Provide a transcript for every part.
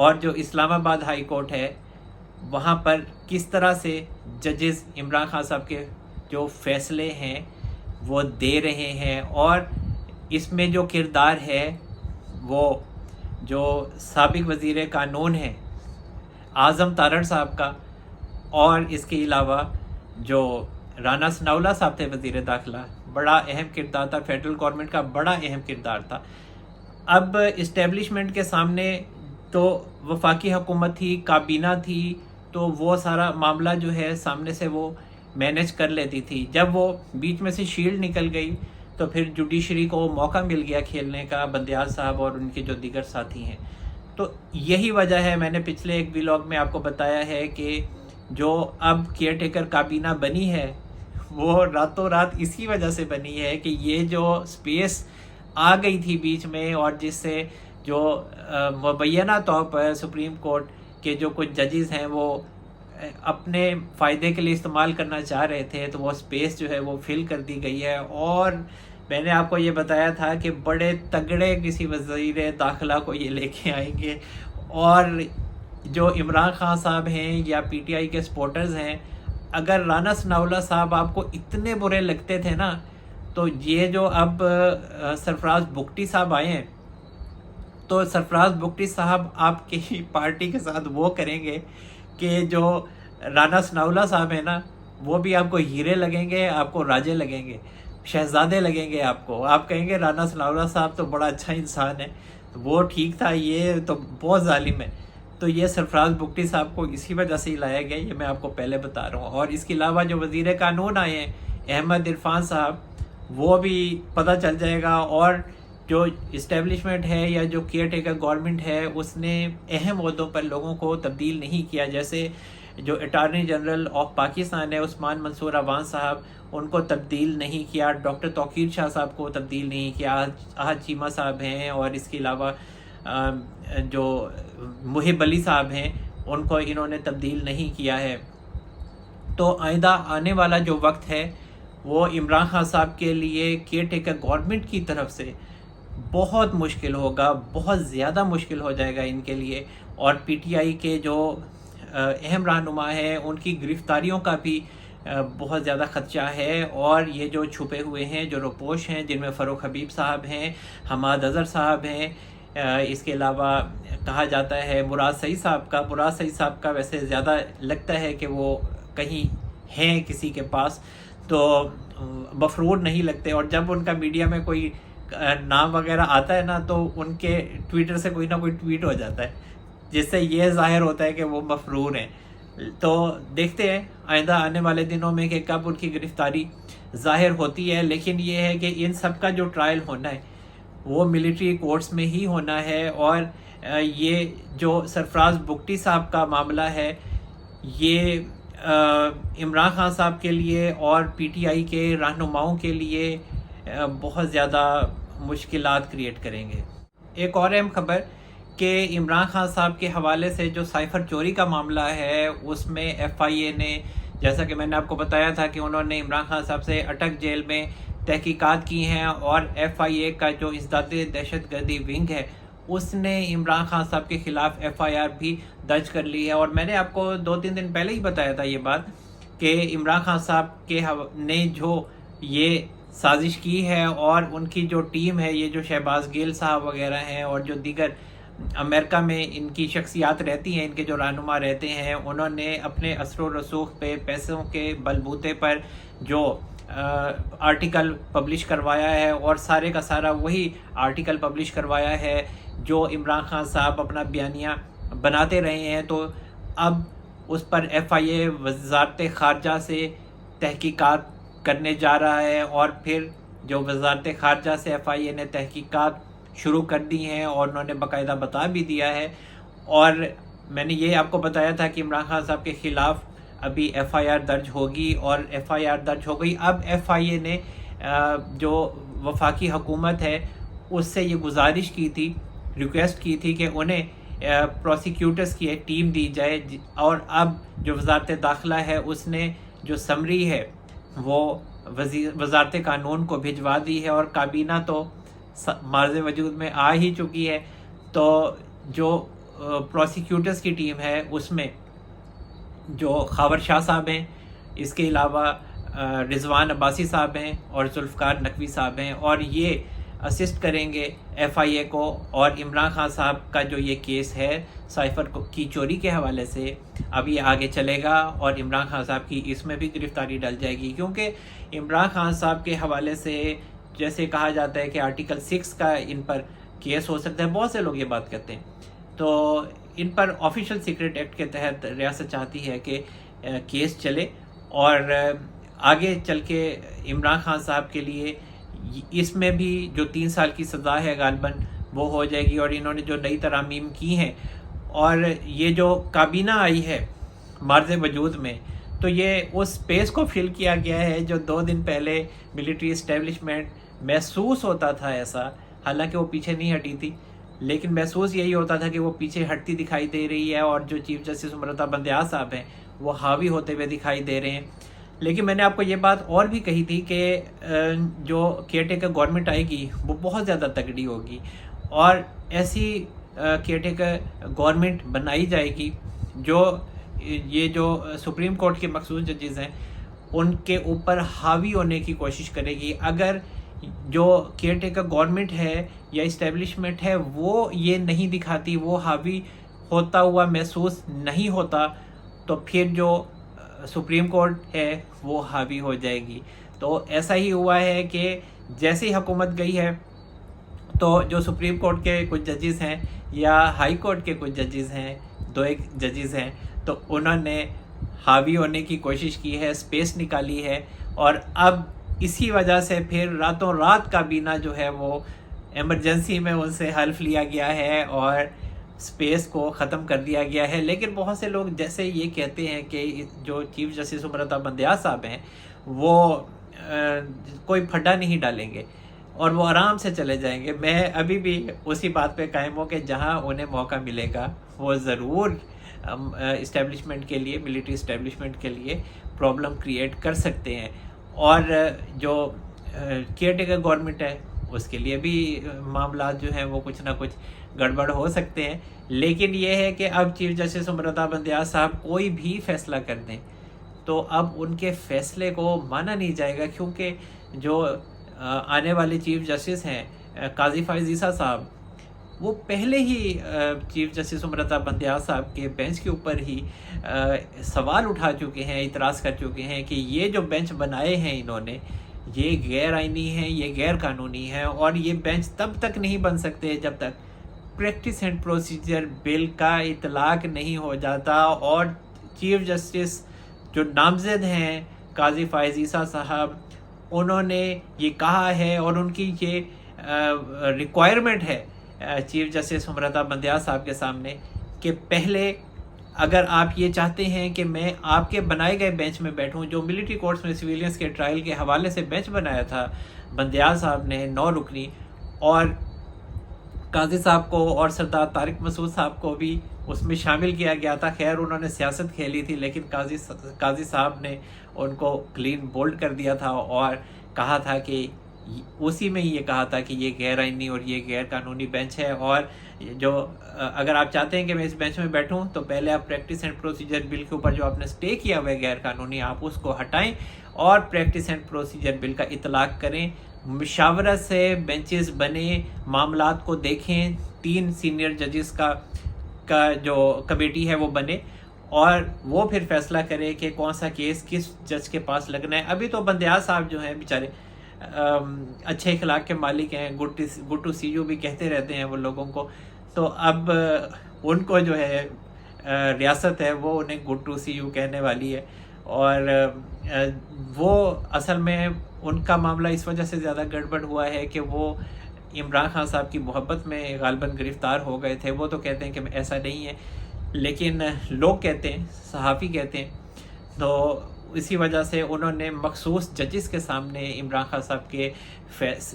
اور جو اسلام آباد ہائی کورٹ ہے وہاں پر کس طرح سے ججز عمران خان صاحب کے جو فیصلے ہیں وہ دے رہے ہیں، اور اس میں جو کردار ہے وہ جو سابق وزیر قانون ہیں اعظم تارڑ صاحب کا، اور اس کے علاوہ جو رانا ثناءاللہ صاحب تھے وزیر داخلہ، بڑا اہم کردار تھا، فیڈرل گورنمنٹ کا بڑا اہم کردار تھا۔ اب اسٹیبلشمنٹ کے سامنے تو وفاقی حکومت تھی، کابینہ تھی، تو وہ سارا معاملہ جو ہے سامنے سے وہ مینیج کر لیتی تھی۔ جب وہ بیچ میں سے شیلڈ نکل گئی تو پھر جوڈیشری کو موقع مل گیا کھیلنے کا، بندیال صاحب اور ان کے جو دیگر ساتھی ہیں۔ تو یہی وجہ ہے، میں نے پچھلے ایک ویلاگ میں آپ کو بتایا ہے کہ جو اب کیئر ٹیکر کابینہ بنی ہے وہ راتوں رات اسی وجہ سے بنی ہے کہ یہ جو سپیس آ گئی تھی بیچ میں، اور جس سے جو مبینہ طور پر سپریم کورٹ کے جو کچھ ججز ہیں وہ اپنے فائدے کے لیے استعمال کرنا چاہ رہے تھے، تو وہ سپیس جو ہے وہ فل کر دی گئی ہے۔ اور میں نے آپ کو یہ بتایا تھا کہ بڑے تگڑے کسی وزیر داخلہ کو یہ لے کے آئیں گے، اور جو عمران خان صاحب ہیں یا پی ٹی آئی کے سپورٹرز ہیں، اگر رانا ثناءاللہ صاحب آپ کو اتنے برے لگتے تھے نا، تو یہ جو اب سرفراز بگٹی صاحب آئے ہیں، تو سرفراز بگٹی صاحب آپ کی پارٹی کے ساتھ وہ کریں گے کہ جو رانا ثناءاللہ صاحب ہیں نا، وہ بھی آپ کو ہیرے لگیں گے، آپ کو راجے لگیں گے، شہزادے لگیں گے آپ کو۔ آپ کہیں گے رانا ثناءاللہ صاحب تو بڑا اچھا انسان ہے، وہ ٹھیک تھا، یہ تو بہت ظالم ہے۔ تو یہ سرفراز بگٹی صاحب کو اسی وجہ سے ہی لایا گیا، یہ میں آپ کو پہلے بتا رہا ہوں۔ اور اس کے علاوہ جو وزیر قانون آئے ہیں احمد عرفان صاحب، وہ بھی پتہ چل جائے گا۔ اور جو اسٹیبلشمنٹ ہے یا جو کیئر ٹیکر گورنمنٹ ہے، اس نے اہم عہدوں پر لوگوں کو تبدیل نہیں کیا، جیسے جو اٹارنی جنرل آف پاکستان ہے عثمان منصور عوان صاحب، ان کو تبدیل نہیں کیا، ڈاکٹر توقیر شاہ صاحب کو تبدیل نہیں کیا، احد چیمہ صاحب ہیں، اور اس کے علاوہ جو محب علی صاحب ہیں ان کو انہوں نے تبدیل نہیں کیا ہے۔ تو آئندہ آنے والا جو وقت ہے وہ عمران خان صاحب کے لیے کیئر ٹیکر گورنمنٹ کی طرف سے بہت مشکل ہوگا، بہت زیادہ مشکل ہو جائے گا ان کے لیے۔ اور پی ٹی آئی کے جو اہم رہنما ہیں ان کی گرفتاریوں کا بھی بہت زیادہ خدشہ ہے، اور یہ جو چھپے ہوئے ہیں، جو روپوش ہیں، جن میں فاروق حبیب صاحب ہیں، حماد اظہر صاحب ہیں، اس کے علاوہ کہا جاتا ہے مراد سعید صاحب کا ویسے زیادہ لگتا ہے کہ وہ کہیں ہیں کسی کے پاس، تو مفرور نہیں لگتے۔ اور جب ان کا میڈیا میں کوئی نام وغیرہ آتا ہے نا، تو ان کے ٹویٹر سے کوئی نہ کوئی ٹویٹ ہو جاتا ہے جس سے یہ ظاہر ہوتا ہے کہ وہ مفرور ہیں۔ تو دیکھتے ہیں آئندہ آنے والے دنوں میں کہ کب ان کی گرفتاری ظاہر ہوتی ہے، لیکن یہ ہے کہ ان سب کا جو ٹرائل ہونا ہے وہ ملٹری کورٹس میں ہی ہونا ہے۔ اور یہ جو سرفراز بگٹی صاحب کا معاملہ ہے، یہ عمران خان صاحب کے لیے اور پی ٹی آئی کے رہنماؤں کے لیے بہت زیادہ مشکلات کریٹ کریں گے۔ ایک اور اہم خبر کہ عمران خان صاحب کے حوالے سے جو سائفر چوری کا معاملہ ہے، اس میں ایف آئی اے نے، جیسا کہ میں نے آپ کو بتایا تھا کہ انہوں نے عمران خان صاحب سے اٹک جیل میں تحقیقات کی ہیں، اور ایف آئی اے کا جو انسداد دہشت گردی ونگ ہے اس نے عمران خان صاحب کے خلاف ایف آئی آر بھی درج کر لی ہے۔ اور میں نے آپ کو 2-3 دن پہلے ہی بتایا تھا یہ بات کہ عمران خان صاحب کے نے جو یہ سازش کی ہے، اور ان کی جو ٹیم ہے، یہ جو شہباز گیل صاحب وغیرہ ہیں اور جو دیگر امریکہ میں ان کی شخصیات رہتی ہیں، ان کے جو رہنما رہتے ہیں، انہوں نے اپنے اثر و رسوخ پہ، پیسوں کے بلبوتے پر جو آرٹیکل پبلش کروایا ہے، اور سارے کا سارا وہی آرٹیکل پبلش کروایا ہے جو عمران خان صاحب اپنا بیانیہ بناتے رہے ہیں۔ تو اب اس پر ایف آئی اے وزارت خارجہ سے تحقیقات کرنے جا رہا ہے، اور پھر جو وزارت خارجہ سے ایف آئی اے نے تحقیقات شروع کر دی ہیں، اور انہوں نے باقاعدہ بتا بھی دیا ہے۔ اور میں نے یہ آپ کو بتایا تھا کہ عمران خان صاحب کے خلاف ابھی ایف آئی آر درج ہوگی، اور ایف آئی آر درج ہو گئی۔ اب ایف آئی اے نے جو وفاقی حکومت ہے اس سے یہ گزارش کی تھی، ریکویسٹ کی تھی کہ انہیں پروسیکیوٹرز کی ایک ٹیم دی جائے، اور اب جو وزارت داخلہ ہے اس نے جو سمری ہے وہ وزارت قانون کو بھجوا دی ہے، اور کابینہ تو معرض وجود میں آ ہی چکی ہے۔ تو جو پروسیکیوٹرز کی ٹیم ہے اس میں جو خاور شاہ صاحب ہیں، اس کے علاوہ رضوان عباسی صاحب ہیں اور ذوالفقار نقوی صاحب ہیں، اور یہ اسسٹ کریں گے ایف آئی اے کو. اور عمران خان صاحب کا جو یہ کیس ہے سائفر کی چوری کے حوالے سے اب یہ آگے چلے گا، اور عمران خان صاحب کی اس میں بھی گرفتاری ڈل جائے گی، کیونکہ عمران خان صاحب کے حوالے سے جیسے کہا جاتا ہے کہ آرٹیکل 6 کا ان پر کیس ہو سکتا ہے. بہت سے لوگ یہ بات کہتے ہیں، تو ان پر آفیشیل سیکرٹ ایکٹ کے تحت ریاست چاہتی ہے کہ کیس چلے، اور آگے چل کے عمران خان صاحب کے لیے اس میں بھی جو 3 سال کی سزا ہے غالباً وہ ہو جائے گی. اور انہوں نے جو نئی ترامیم کی ہیں اور یہ جو کابینہ آئی ہے معرض وجود میں، تو یہ اس سپیس کو فل کیا گیا ہے جو 2 دن پہلے ملٹری اسٹیبلشمنٹ محسوس ہوتا تھا ایسا، حالانکہ وہ پیچھے نہیں ہٹی تھی، لیکن محسوس یہی ہوتا تھا کہ وہ پیچھے ہٹتی دکھائی دے رہی ہے، اور جو چیف جسٹس امرتا بندیال صاحب ہیں وہ حاوی ہوتے ہوئے دکھائی دے رہے ہیں. لیکن میں نے آپ کو یہ بات اور بھی کہی تھی کہ جو کیئر ٹیکر گورنمنٹ آئے گی وہ بہت زیادہ تگڑی ہوگی، اور ایسی کیئر ٹیکر گورنمنٹ بنائی جائے گی جو یہ جو سپریم کورٹ کے مخصوص ججز ہیں ان کے اوپر حاوی ہونے کی کوشش کرے گی. اگر جو کیئر ٹیکر گورنمنٹ ہے یا اسٹیبلشمنٹ ہے وہ یہ نہیں دکھاتی، وہ حاوی ہوتا ہوا محسوس نہیں ہوتا، تو پھر جو سپریم کورٹ ہے وہ حاوی ہو جائے گی. تو ایسا ہی ہوا ہے کہ جیسے ہی حکومت گئی ہے تو جو سپریم کورٹ کے کچھ ججز ہیں یا ہائی کورٹ کے کچھ ججز ہیں، 2 ججز ہیں، تو انہوں نے حاوی ہونے کی کوشش کی ہے، سپیس نکالی ہے، اور اب اسی وجہ سے پھر راتوں رات کابینہ جو ہے وہ ایمرجنسی میں ان سے حلف لیا گیا ہے اور سپیس کو ختم کر دیا گیا ہے. لیکن بہت سے لوگ جیسے یہ کہتے ہیں کہ جو چیف جسٹس امرتا بندیال صاحب ہیں وہ کوئی پھڈا نہیں ڈالیں گے اور وہ آرام سے چلے جائیں گے. میں ابھی بھی اسی بات پہ قائم ہوں کہ جہاں انہیں موقع ملے گا وہ ضرور اسٹیبلشمنٹ کے لیے، ملٹری اسٹیبلشمنٹ کے لیے پرابلم کریٹ کر سکتے ہیں. اور جو کیئر ٹیکر گورنمنٹ ہے اس کے لیے بھی معاملات جو ہیں وہ کچھ نہ کچھ گڑبڑ ہو سکتے ہیں. لیکن یہ ہے کہ اب چیف جسٹس امرتا بندیال صاحب کوئی بھی فیصلہ کر دیں تو اب ان کے فیصلے کو مانا نہیں جائے گا، کیونکہ جو آنے والے چیف جسٹس ہیں قاضی فائز عیسیٰ صاحب، وہ پہلے ہی چیف جسٹس امرتا بندیال صاحب کے بینچ کے اوپر ہی سوال اٹھا چکے ہیں، اعتراض کر چکے ہیں کہ یہ جو بینچ بنائے ہیں انہوں نے یہ غیر آئینی ہیں، یہ غیر قانونی ہیں، اور یہ بینچ تب تک نہیں بن سکتے جب تک پریکٹس اینڈ پروسیجر بل کا اطلاق نہیں ہو جاتا. اور چیف جسٹس جو نامزد ہیں قاضی فائز عیسیٰ صاحب، انہوں نے یہ کہا ہے اور ان کی یہ ریکوائرمنٹ ہے چیف جسٹس امرتا بندیال صاحب کے سامنے کہ پہلے اگر آپ یہ چاہتے ہیں کہ میں آپ کے بنائے گئے بینچ میں بیٹھوں، جو ملٹری کورٹس میں سویلینس کے ٹرائل کے حوالے سے بینچ بنایا تھا بندیال صاحب نے 9 رکنی، اور قاضی صاحب کو اور سردار طارق مسعود صاحب کو بھی اس میں شامل کیا گیا تھا. خیر انہوں نے سیاست کھیلی تھی، لیکن قاضی صاحب نے ان کو کلین بولڈ کر دیا تھا اور کہا تھا کہ اسی میں یہ کہا تھا کہ یہ غیر آئینی اور یہ غیر قانونی بینچ ہے، اور جو اگر آپ چاہتے ہیں کہ میں اس بینچ میں بیٹھوں تو پہلے آپ پریکٹس اینڈ پروسیجر بل کے اوپر جو آپ نے سٹے کیا ہوا ہے غیر قانونی، آپ اس کو ہٹائیں اور پریکٹس اینڈ پروسیجر بل کا اطلاق کریں. مشاورت سے بینچز بنے، معاملات کو دیکھیں، 3 سینئر ججز کا جو کمیٹی ہے وہ بنے اور وہ پھر فیصلہ کرے کہ کون سا کیس کس جج کے پاس لگنا ہے. ابھی تو بندیال صاحب جو ہیں بیچارے اچھے اخلاق کے مالک ہیں، گڈ ٹو سی یو بھی کہتے رہتے ہیں وہ لوگوں کو، تو اب ان کو جو ہے ریاست ہے وہ انہیں گڈ ٹو سی یو کہنے والی ہے. اور وہ اصل میں ان کا معاملہ اس وجہ سے زیادہ گڑبڑ ہوا ہے کہ وہ عمران خان صاحب کی محبت میں غالباً گرفتار ہو گئے تھے. وہ تو کہتے ہیں کہ ایسا نہیں ہے، لیکن لوگ کہتے ہیں، صحافی کہتے ہیں، تو اسی وجہ سے انہوں نے مخصوص ججز کے سامنے عمران خان صاحب کے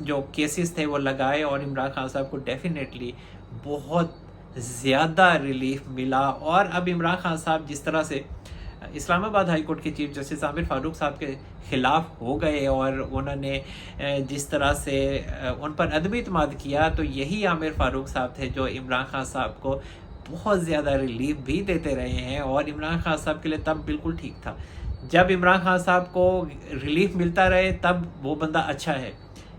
جو کیسز تھے وہ لگائے، اور عمران خان صاحب کو ڈیفینیٹلی بہت زیادہ ریلیف ملا. اور اب عمران خان صاحب جس طرح سے اسلام آباد ہائی کورٹ کے چیف جسٹس عامر فاروق صاحب کے خلاف ہو گئے اور انہوں نے جس طرح سے ان پر عدم اعتماد کیا، تو یہی عامر فاروق صاحب تھے جو عمران خان صاحب کو بہت زیادہ ریلیف بھی دیتے رہے ہیں، اور عمران خان صاحب کے لیے تب بالکل ٹھیک تھا۔ جب عمران خان صاحب کو ریلیف ملتا رہے تب وہ بندہ اچھا ہے،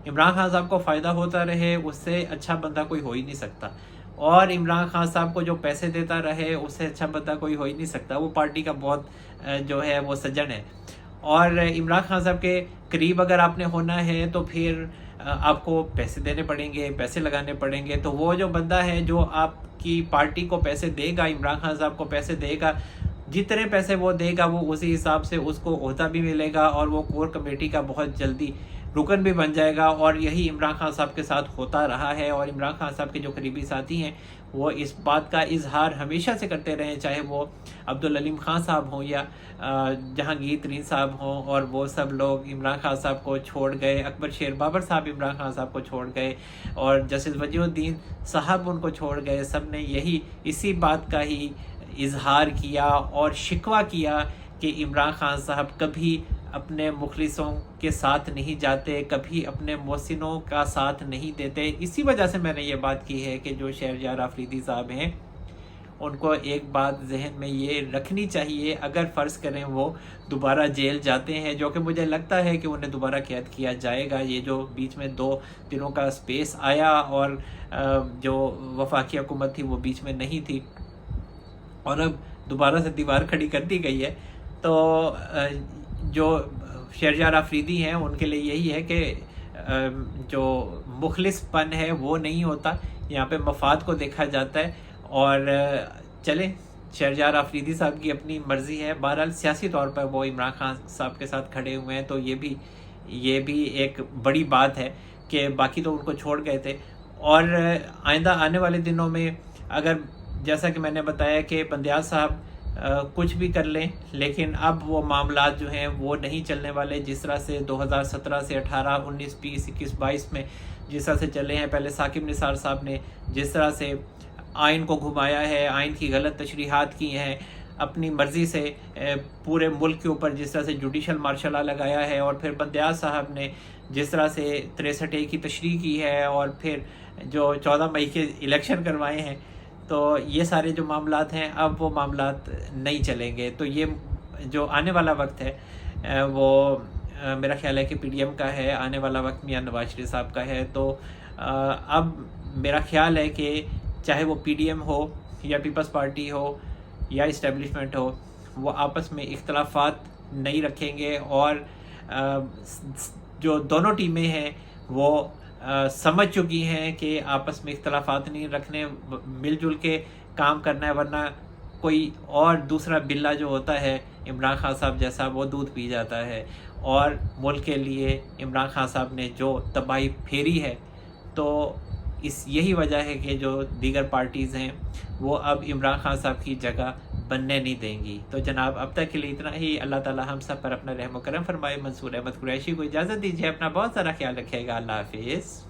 عمران خان صاحب کو فائدہ ہوتا رہے اس سے اچھا بندہ کوئی ہو ہی نہیں سکتا، اور عمران خان صاحب کو جو پیسے دیتا رہے اس سے اچھا بندہ کوئی ہو ہی نہیں سکتا۔ وہ پارٹی کا بہت جو ہے وہ سجن ہے، اور عمران خان صاحب کے قریب اگر آپ نے ہونا ہے تو پھر آپ کو پیسے دینے پڑیں گے، پیسے لگانے پڑیں گے۔ تو وہ جو بندہ ہے جو آپ کی پارٹی کو پیسے دے گا، عمران خان صاحب کو پیسے دے گا، جتنے پیسے وہ دے گا وہ اسی حساب سے اس کو عہدہ بھی ملے گا، اور وہ کور کمیٹی کا بہت جلدی رکن بھی بن جائے گا۔ اور یہی عمران خان صاحب کے ساتھ ہوتا رہا ہے، اور عمران خان صاحب کے جو قریبی ساتھی ہیں وہ اس بات کا اظہار ہمیشہ سے کرتے رہے، چاہے وہ عبدالعلیم خان صاحب ہوں یا جہانگیر ترین صاحب ہوں، اور وہ سب لوگ عمران خان صاحب کو چھوڑ گئے، اکبر شیر بابر صاحب عمران خان صاحب کو چھوڑ گئے، اور جسٹس وجیہ الدین صاحب ان کو چھوڑ گئے۔ سب نے اسی بات کا ہی اظہار کیا اور شکوہ کیا کہ عمران خان صاحب کبھی اپنے مخلصوں کے ساتھ نہیں جاتے، کبھی اپنے محسنوں کا ساتھ نہیں دیتے۔ اسی وجہ سے میں نے یہ بات کی ہے کہ جو شہریار آفریدی صاحب ہیں ان کو ایک بات ذہن میں یہ رکھنی چاہیے، اگر فرض کریں وہ دوبارہ جیل جاتے ہیں، جو کہ مجھے لگتا ہے کہ انہیں دوبارہ قید کیا جائے گا، یہ جو بیچ میں 2 دنوں کا سپیس آیا اور جو وفاقی حکومت تھی وہ بیچ میں نہیں تھی، اور اب دوبارہ سے دیوار کھڑی کر دی گئی ہے، تو جو شہریار آفریدی ہیں ان کے لیے یہی ہے کہ جو مخلص پن ہے وہ نہیں ہوتا، یہاں پہ مفاد کو دیکھا جاتا ہے۔ اور چلیں، شہریار آفریدی صاحب کی اپنی مرضی ہے، بہرحال سیاسی طور پر وہ عمران خان صاحب کے ساتھ کھڑے ہوئے ہیں، تو یہ بھی ایک بڑی بات ہے کہ باقی تو ان کو چھوڑ گئے تھے۔ اور آئندہ آنے والے دنوں میں اگر جیسا کہ میں نے بتایا کہ بندیال صاحب کچھ بھی کر لیں، لیکن اب وہ معاملات جو ہیں وہ نہیں چلنے والے جس طرح سے 2017 سے 18، 19، 20، 21، 22 میں جس طرح سے چلے ہیں۔ پہلے ثاقب نثار صاحب نے جس طرح سے آئین کو گھمایا ہے، آئین کی غلط تشریحات کی ہیں، اپنی مرضی سے پورے ملک کے اوپر جس طرح سے جوڈیشل مارشل لا لگایا ہے، اور پھر بندیال صاحب نے جس طرح سے 63A کی تشریح کی ہے، اور پھر جو 14 مئی کے الیکشن کروائے ہیں، تو یہ سارے جو معاملات ہیں اب وہ معاملات نہیں چلیں گے۔ تو یہ جو آنے والا وقت ہے وہ میرا خیال ہے کہ پی ڈی ایم کا ہے، آنے والا وقت میاں نواز شریف صاحب کا ہے۔ تو اب میرا خیال ہے کہ چاہے وہ پی ڈی ایم ہو یا پیپلز پارٹی ہو یا اسٹیبلشمنٹ ہو، وہ آپس میں اختلافات نہیں رکھیں گے، اور جو دونوں ٹیمیں ہیں وہ سمجھ چکی ہیں کہ آپس میں اختلافات نہیں رکھنے، مل جل کے کام کرنا ہے، ورنہ کوئی اور دوسرا بلا جو ہوتا ہے عمران خان صاحب جیسا، وہ دودھ پی جاتا ہے۔ اور ملک کے لیے عمران خان صاحب نے جو تباہی پھیری ہے، تو یہی وجہ ہے کہ جو دیگر پارٹیز ہیں وہ اب عمران خان صاحب کی جگہ بننے نہیں دیں گی۔ تو جناب اب تک کے لیے اتنا ہی۔ اللہ تعالی ہم سب پر اپنا رحم و کرم فرمائے۔ منصور احمد قریشی کو اجازت دیجیے، اپنا بہت سارا خیال رکھیے گا۔ اللہ حافظ۔